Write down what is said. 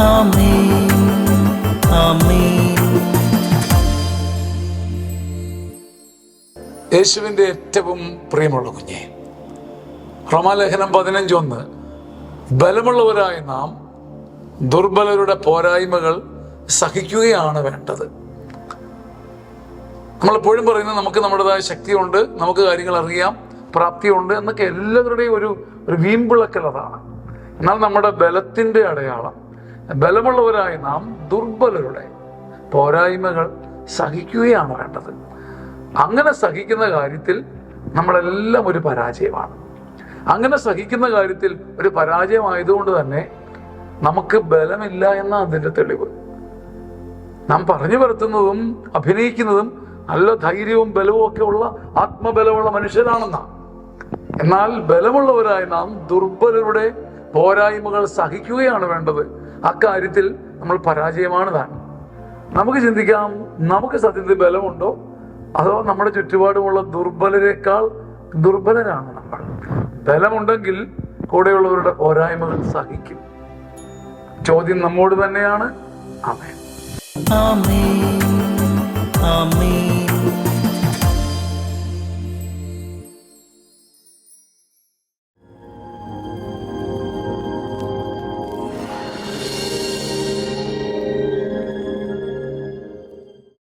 ആമേൻ, ആമേൻ. യേശുവിൻ്റെ ഏറ്റവും പ്രിയമുള്ള കുഞ്ഞെ, റോമാലേഖനം 15:1, ബലമുള്ളവരായ നാം ദുർബലരുടെ പോരായ്മകൾ സഹിക്കുകയാണ് വേണ്ടത്. നമ്മളെപ്പോഴും പറയുന്നത് നമുക്ക് നമ്മുടേതായ ശക്തിയുണ്ട്, നമുക്ക് കാര്യങ്ങൾ അറിയാം, പ്രാപ്തിയുണ്ട് എന്നൊക്കെ എല്ലാവരുടെയും ഒരു വീമ്പിളക്കൽ അതാണ്. എന്നാൽ നമ്മുടെ ബലത്തിൻ്റെ അടയാളം, ബലമുള്ളവരായ നാം ദുർബലരുടെ പോരായ്മകൾ സഹിക്കുകയാണ് വേണ്ടത്. അങ്ങനെ സഹിക്കുന്ന കാര്യത്തിൽ നമ്മളെല്ലാം ഒരു പരാജയമാണ്. അങ്ങനെ സഹിക്കുന്ന കാര്യത്തിൽ ഒരു പരാജയമായതുകൊണ്ട് തന്നെ നമുക്ക് ബലമില്ല എന്ന അതിൻ്റെ തെളിവ്. നാം പറഞ്ഞു വരുത്തുന്നതും അഭിനയിക്കുന്നതും നല്ല ധൈര്യവും ബലവും ഒക്കെ ഉള്ള ആത്മബലമുള്ള മനുഷ്യരാണെന്നാണ്. എന്നാൽ ബലമുള്ളവരായ നാം ദുർബലരുടെ പോരായ്മകൾ സഹിക്കുകയാണ് വേണ്ടത്. അക്കാര്യത്തിൽ നമ്മൾ പരാജയമാണ് താൻ. നമുക്ക് ചിന്തിക്കാം, നമുക്ക് സത്യത്തിൽ ബലമുണ്ടോ, അതോ നമ്മുടെ ചുറ്റുപാടുമുള്ള ദുർബലരെക്കാൾ ദുർബലരാണ് നമ്മൾ? ബലമുണ്ടെങ്കിൽ കൂടെയുള്ളവരുടെ പോരായ്മകൾ സഹിക്കും. ചോദ്യം നമ്മോട് തന്നെയാണ്. ആമേൻ, ആമേൻ, ആമേൻ.